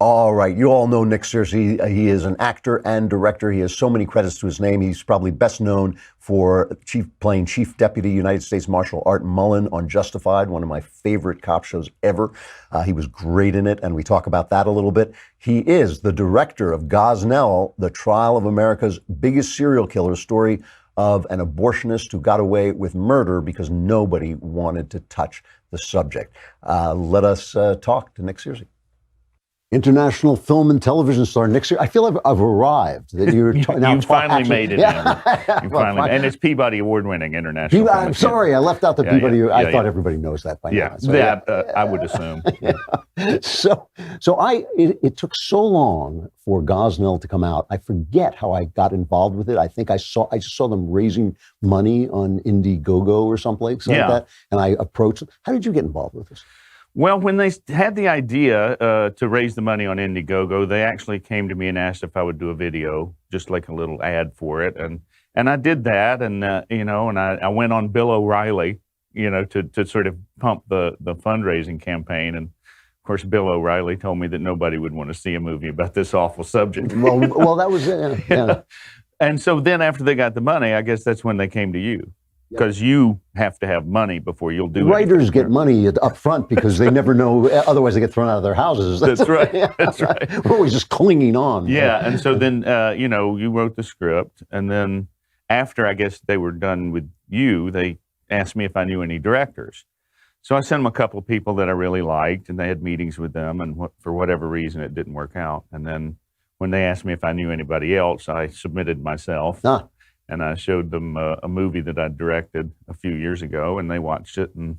All right. You all know Nick Searcy. He is an actor and director. He has so many credits to his name. He's probably best known for playing Chief Deputy United States Marshal Art Mullen on Justified, one of my favorite cop shows ever. He was great in it, and we talk about that a little bit. He is the director of Gosnell, the trial of America's biggest serial killer, story of an abortionist who got away with murder because nobody wanted to touch the subject. Let us talk to Nick Searcy. International film and television star Nick Searcy. I feel I've arrived. That you're now you finally made it. Yeah. You finally, and it's Peabody Award-winning international. I'm sorry, I left out the Peabody. I thought everybody knows that by now. So, I would assume. It took so long for Gosnell to come out. I forget how I got involved with it. I think I just saw them raising money on Indiegogo or someplace like that, and I approached them. How did you get involved with this? Well, when they had the idea to raise the money on Indiegogo, they actually came to me and asked if I would do a video, just like a little ad for it, and I did that, and I went on Bill O'Reilly, to sort of pump the fundraising campaign, and of course Bill O'Reilly told me that nobody would want to see a movie about this awful subject. Well, that was it. Yeah. And so then after they got the money, I guess that's when they came to you. Because you have to have money before you'll do it. Writers get money up front because they never know, otherwise they get thrown out of their houses. That's right. That's right. We're always just clinging on. Yeah, and so then, you wrote the script, and then after I guess they were done with you, they asked me if I knew any directors. So I sent them a couple of people that I really liked, and they had meetings with them, and for whatever reason it didn't work out. And then when they asked me if I knew anybody else, I submitted myself. And I showed them a movie that I directed a few years ago, and they watched it and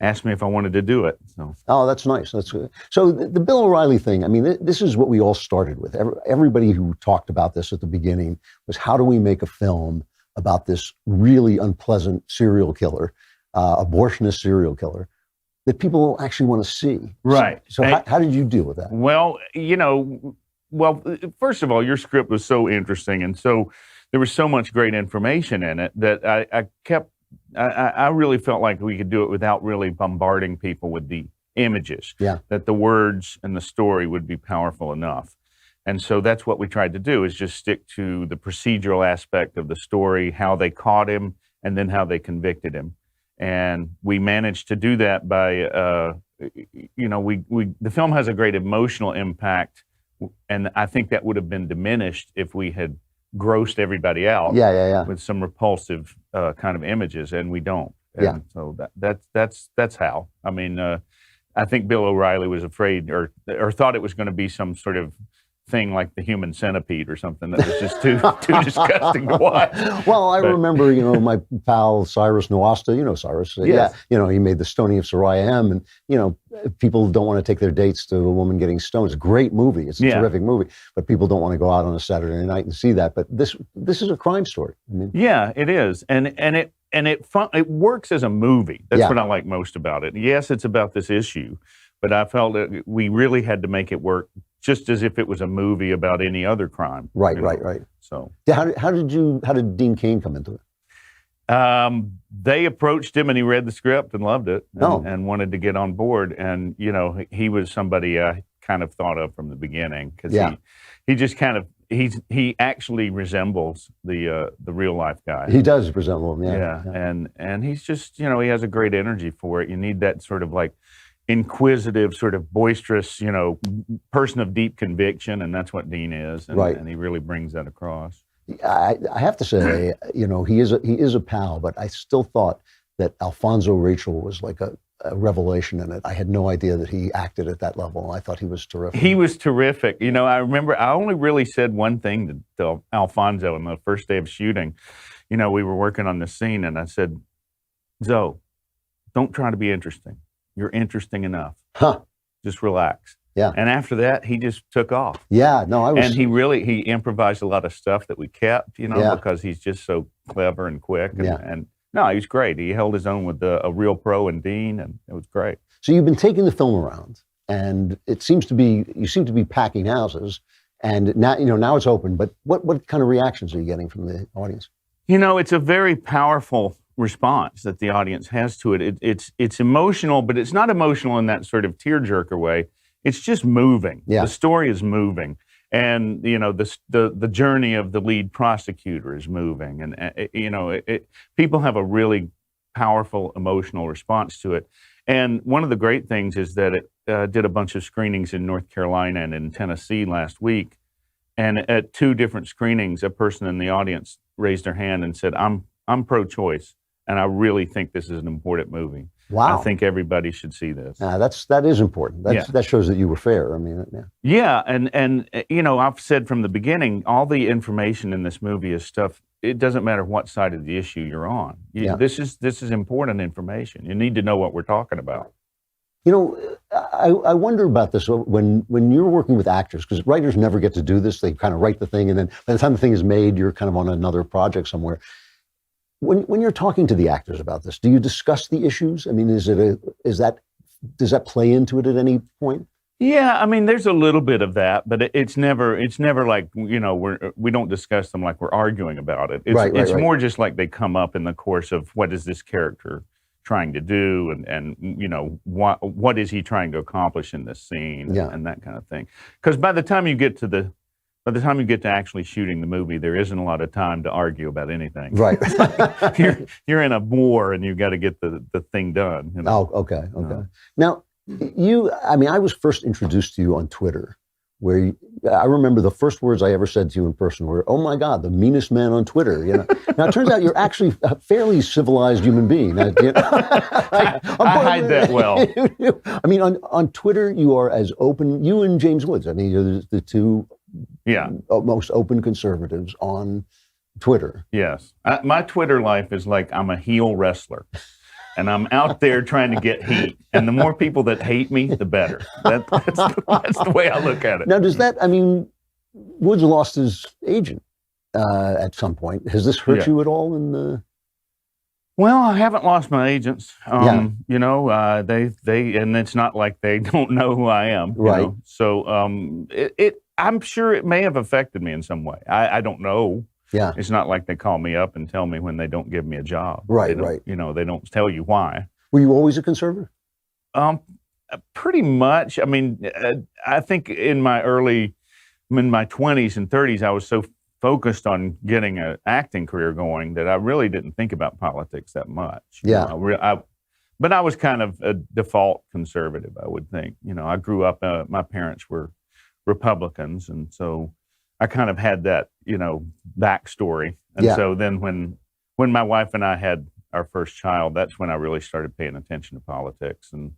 asked me if I wanted to do it. So. Oh, that's nice. That's good. So the Bill O'Reilly thing, I mean, this is what we all started with. Everybody who talked about this at the beginning was, how do we make a film about this really unpleasant serial killer, abortionist serial killer, that people actually want to see? Right. So how did you deal with that? Well, first of all, your script was so interesting, and so there was so much great information in it that I really felt like we could do it without really bombarding people with the images. Yeah. That the words and the story would be powerful enough. And so that's what we tried to do, is just stick to the procedural aspect of the story, how they caught him, and then how they convicted him. And we managed to do that by, the film has a great emotional impact, and I think that would have been diminished if we had grossed everybody out with some repulsive kind of images, and we don't. And so that's how. I mean, I think Bill O'Reilly was afraid or thought it was going to be some sort of thing like the human centipede or something that was just too disgusting to watch. Well, I remember, my pal Cyrus Nowasta, Cyrus. Yes. He made the Stoning of Soraya M, and, people don't want to take their dates to a woman getting stoned. It's a great movie. It's a terrific movie, but people don't want to go out on a Saturday night and see that. But this is a crime story. I mean, yeah, it is. And it works as a movie. That's what I like most about it. Yes, it's about this issue, but I felt that we really had to make it work just as if it was a movie about any other crime. Right. So how did Dean Cain come into it? They approached him and he read the script and loved it and wanted to get on board. And, he was somebody I kind of thought of from the beginning, because he just kind of, he actually resembles the real life guy. He does resemble him. Yeah. And he's just, he has a great energy for it. You need that sort of like inquisitive, sort of boisterous, person of deep conviction, and that's what Dean is, and he really brings that across. I have to say, he is a pal, but I still thought that Alfonso Rachel was like a revelation in it. I had no idea that he acted at that level. I thought he was terrific. He was terrific. I remember I only really said one thing to Alfonso on the first day of shooting. We were working on the scene, and I said, "Zoe, don't try to be interesting. You're interesting enough. Just relax." Yeah. And after that, he just took off. Yeah. No, I was. And he improvised a lot of stuff that we kept, because he's just so clever and quick. And no, he was great. He held his own with a real pro and Dean, and it was great. So you've been taking the film around, and you seem to be packing houses, and now it's open. But what kind of reactions are you getting from the audience? It's a very powerful response that the audience has to it. It's emotional, but it's not emotional in that sort of tearjerker way. it's just moving. Yeah. The story is moving. And, you know, the journey of the lead prosecutor is moving. And, you know, people have a really powerful emotional response to it. And one of the great things is that it did a bunch of screenings in North Carolina and in Tennessee last week. And at 2 different screenings, a person in the audience raised their hand and said, I'm pro-choice, and I really think this is an important movie. Wow. I think everybody should see this. That is important. That shows that you were fair. I mean, yeah. Yeah, and you know, I've said from the beginning, all the information in this movie is stuff. It doesn't matter what side of the issue you're on. This is important information. You need to know what we're talking about. You know, I wonder about this when you're working with actors, because writers never get to do this. They kind of write the thing, and then by the time the thing is made, you're kind of on another project somewhere. When you're talking to the actors about this, do you discuss the issues? I mean, does that play into it at any point? Yeah, I mean, there's a little bit of that, but it's never like, you know, we don't discuss them like we're arguing about it. It's more just like they come up in the course of what is this character trying to do, and you know, what is he trying to accomplish in this scene, and that kind of thing. Because by the time you get to actually shooting the movie, there isn't a lot of time to argue about anything. Right. you're in a war, and you've got to get the thing done. You know? Oh, okay. Now, I was first introduced to you on Twitter, where I remember the first words I ever said to you in person were, "Oh my God, the meanest man on Twitter." You know. Now it turns out you're actually a fairly civilized human being. I hide that well. I mean, on Twitter, you are as open. You and James Woods. I mean, you're the 2 most open conservatives on Twitter. Yes, my Twitter life is like I'm a heel wrestler. And I'm out there trying to get heat. And the more people that hate me, the better. That's the way I look at it. Now, does that, I mean, Woods lost his agent at some point. Has this hurt you at all in the... Well, I haven't lost my agents. You know, they, and it's not like they don't know who I am. You know? So I'm sure it may have affected me in some way. I don't know. Yeah, it's not like they call me up and tell me when they don't give me a job. Right. You know, they don't tell you why. Were you always a conservative? Pretty much. I mean, I think in my 20s and 30s, I was so focused on getting an acting career going that I really didn't think about politics that much. Yeah. But I was kind of a default conservative, I would think. You know, I grew up. My parents were Republicans, and so I kind of had that, you know, backstory. And so then when my wife and I had our first child, that's when I really started paying attention to politics and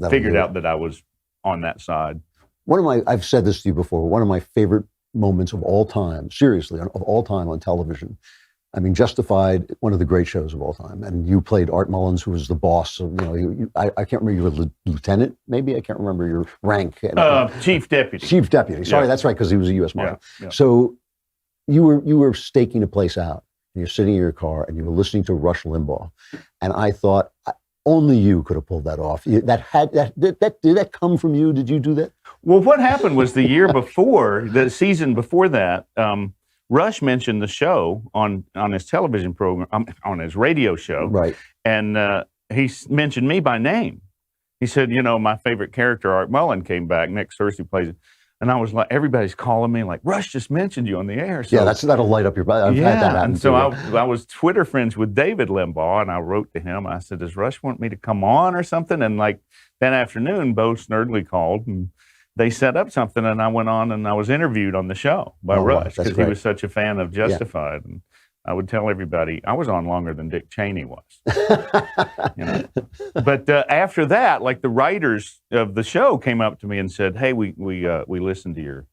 figured out that I was on that side. I've said this to you before, one of my favorite moments of all time, seriously, of all time on television. I mean, Justified, one of the great shows of all time. And you played Art Mullins, who was the boss. Of, you know, I can't remember, you were lieutenant, maybe? I can't remember your rank. Chief deputy. Chief deputy. Sorry, that's right, because he was a U.S. Marshal. Yeah. So you were staking a place out, and you're sitting in your car, and you were listening to Rush Limbaugh. And I thought, only you could have pulled that off. Did that come from you? Did you do that? Well, what happened was the year before, the season before that, Rush mentioned the show on his television program, on his radio show. Right. And he mentioned me by name. He said, you know, my favorite character, Art Mullen, came back. Nick Searcy plays it. And I was like, everybody's calling me like, Rush just mentioned you on the air. So, yeah, that'll light up your body. I've had that happen. And so I was Twitter friends with David Limbaugh, and I wrote to him. I said, does Rush want me to come on or something? And like that afternoon, Bo Snerdley called, and they set up something, and I went on and I was interviewed on the show by Rush because he was such a fan of Justified. And I would tell everybody I was on longer than Dick Cheney was. You know? But after that, like the writers of the show came up to me and said, "Hey, we listened to your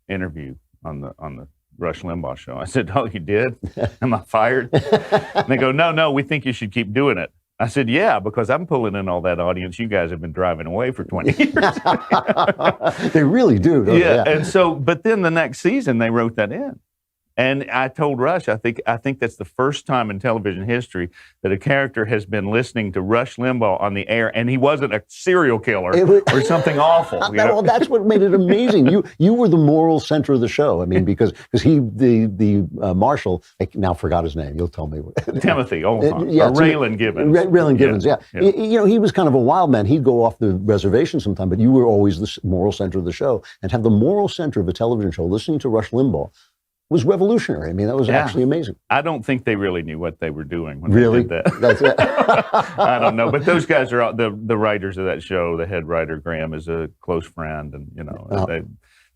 interview on the Rush Limbaugh show." I said, "Oh, you did? Am I fired?" And they go, "No, we think you should keep doing it." I said, "Yeah, because I'm pulling in all that audience you guys have been driving away for 20 years." They really do, don't they? Yeah, and so, but then the next season they wrote that in. And I told Rush, I think that's the first time in television history that a character has been listening to Rush Limbaugh on the air, and he wasn't a serial killer or something awful. Well, that's what made it amazing. You were the moral center of the show. I mean, because he, the marshal, I now forgot his name. You'll tell me. Timothy Oldham, or Raylan Gibbons. Raylan Gibbons, yeah. You know, he was kind of a wild man. He'd go off the reservation sometime, but you were always the moral center of the show. And have the moral center of a television show listening to Rush Limbaugh was revolutionary. I mean, that was actually amazing. I don't think they really knew what they were doing when really? they did that. That's it. I don't know, but those guys are the writers of that show. The head writer, Graham, is a close friend, and you know,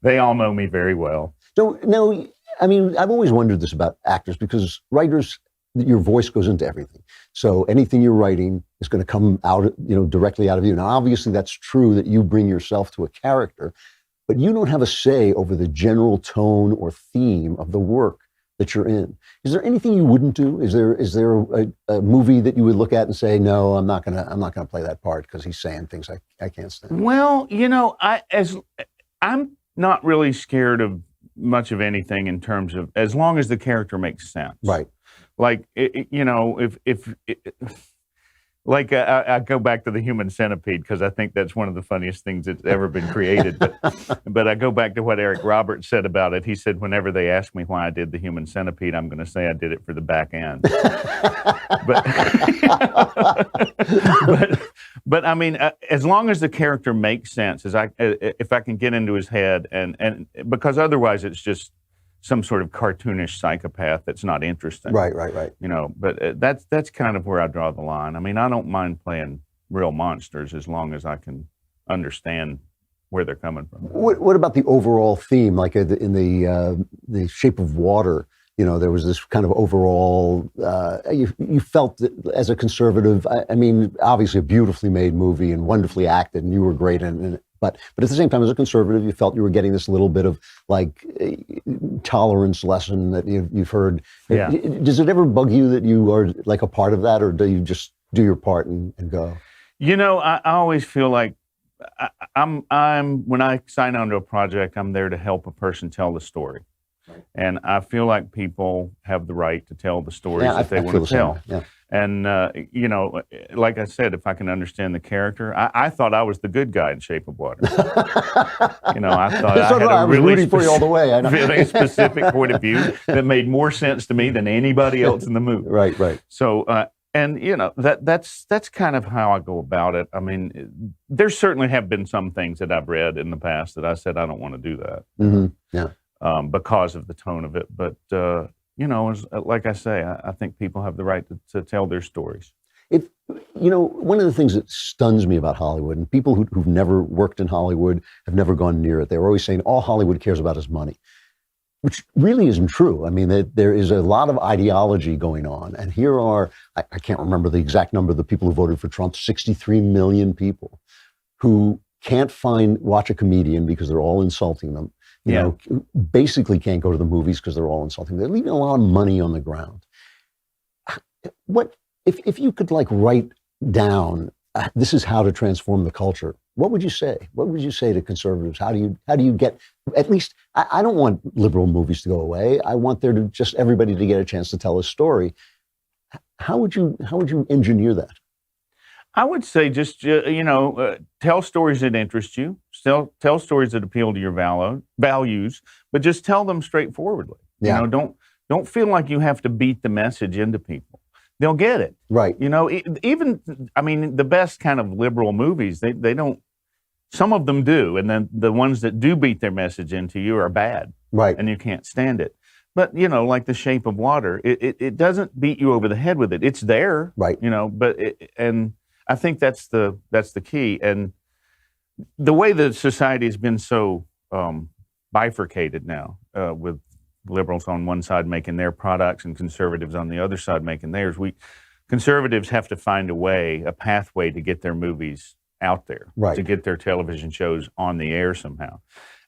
they all know me very well. So now, I mean, I've always wondered this about actors, because writers, your voice goes into everything. So anything you're writing is going to come out, you know, directly out of you. Now, obviously, that's true that you bring yourself to a character, but you don't have a say over the general tone or theme of the work that you're in. Is there anything you wouldn't do? Is there a movie that you would look at and say, no, I'm not gonna play that part because he's saying things I can't stand? Well, you know, I'm not really scared of much of anything in terms of, as long as the character makes sense. Right. Like, you know, like I go back to the Human Centipede because I think that's one of the funniest things that's ever been created. But I go back to what Eric Roberts said about it. He said, whenever they ask me why I did the Human Centipede, I'm going to say I did it for the back end. but I mean, as long as the character makes sense, if I can get into his head, and because otherwise it's just some sort of cartoonish psychopath that's not interesting. Right. You know, but that's kind of where I draw the line. I mean, I don't mind playing real monsters as long as I can understand where they're coming from. What about the overall theme? Like in the Shape of Water, you know, there was this kind of overall, you felt that as a conservative, I mean, obviously a beautifully made movie and wonderfully acted, and you were great in it. But at the same time, as a conservative, you felt you were getting this little bit of like tolerance lesson that you've heard. Yeah. Does it ever bug you that you are like a part of that, or do you just do your part and go? You know, I always feel like I'm when I sign on to a project, I'm there to help a person tell the story. Right. And I feel like people have the right to tell the stories that they want to tell. Yeah. And, you know, like I said, if I can understand the character, I thought I was the good guy in Shape of Water. You know, I thought I had a really specific point of view that made more sense to me than anybody else in the movie. Right. So, and, you know, that's kind of how I go about it. I mean, there certainly have been some things that I've read in the past that I said I don't want to do that. Mm-hmm. Yeah. Because of the tone of it. But, you know, like I say, I think people have the right to tell their stories. You know, one of the things that stuns me about Hollywood, and people who've never worked in Hollywood have never gone near it, they're always saying all Hollywood cares about is money, which really isn't true. I mean, there is a lot of ideology going on. And here are, I can't remember the exact number of the people who voted for Trump, 63 million people who can't watch a comedian because they're all insulting them. You know, basically can't go to the movies because they're all insulting. They're leaving a lot of money on the ground. What if you could like write down this is how to transform the culture? What would you say? What would you say to conservatives? How do you get at least? I don't want liberal movies to go away. I want there to just everybody to get a chance to tell a story. How would you engineer that? I would say just, you know, tell stories that interest you, tell stories that appeal to your values, but just tell them straightforwardly. Yeah. You know, don't feel like you have to beat the message into people. They'll get it. Right. You know, even, I mean, the best kind of liberal movies, they don't, some of them do, and then the ones that do beat their message into you are bad. Right. And you can't stand it. But, you know, like The Shape of Water, it doesn't beat you over the head with it. It's there. Right. You know, but, and I think that's the key. And the way that society has been so bifurcated now, with liberals on one side making their products and conservatives on the other side making theirs, conservatives have to find a pathway to get their movies out there, right, to get their television shows on the air somehow.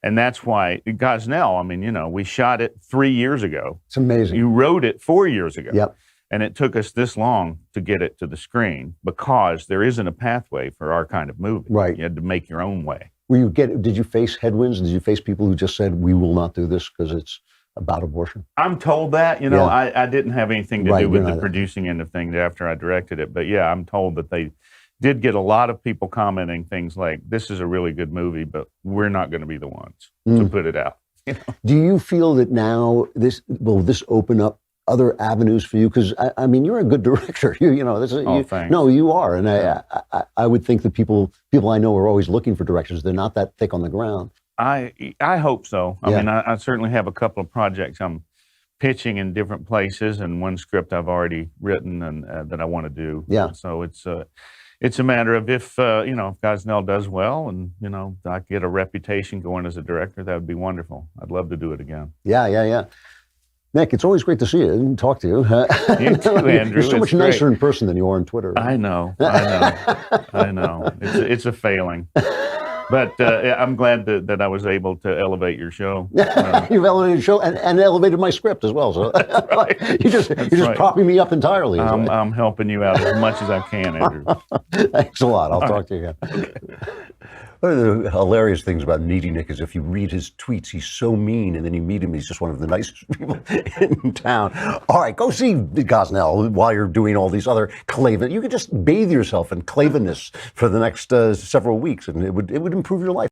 And that's why Gosnell, I mean, you know, we shot it 3 years ago. It's amazing. You wrote it 4 years ago. Yep. And it took us this long to get it to the screen because there isn't a pathway for our kind of movie. Right. You had to make your own way. Did you face headwinds? Did you face people who just said, we will not do this because it's about abortion? I'm told that, you know, Yeah. I didn't have anything to Right, do with you're the not- producing end of things after I directed it. But yeah, I'm told that they did get a lot of people commenting things like, this is a really good movie, but we're not going to be the ones to put it out. You know? Do you feel that now will this open up other avenues for you? Because I mean, you're a good director. You know, Thanks. no, you are, and I would think that people I know are always looking for directors. They're not that thick on the ground. I hope so. I Yeah. mean, I certainly have a couple of projects I'm pitching in different places, and one script I've already written and that I want to do. Yeah. So it's a matter of if you know, if Gosnell does well, and you know, I get a reputation going as a director, that would be wonderful. I'd love to do it again. Yeah. Nick, it's always great to see you and talk to you. You too, Andrew. You're so much It's great. nicer in person than you are on Twitter. I know. I know. It's a failing. But I'm glad that I was able to elevate your show. You've elevated the show and elevated my script as well. So you're just right. propping me up entirely. I'm helping you out as much as I can, Andrew. Thanks a lot. I'll talk to you again. One of the hilarious things about meeting Nick is if you read his tweets, he's so mean, and then you meet him, he's just one of the nicest people in town. All right, go see Gosnell while you're doing all these other Klavan. You could just bathe yourself in Klavanness for the next several weeks, and it would improve your life.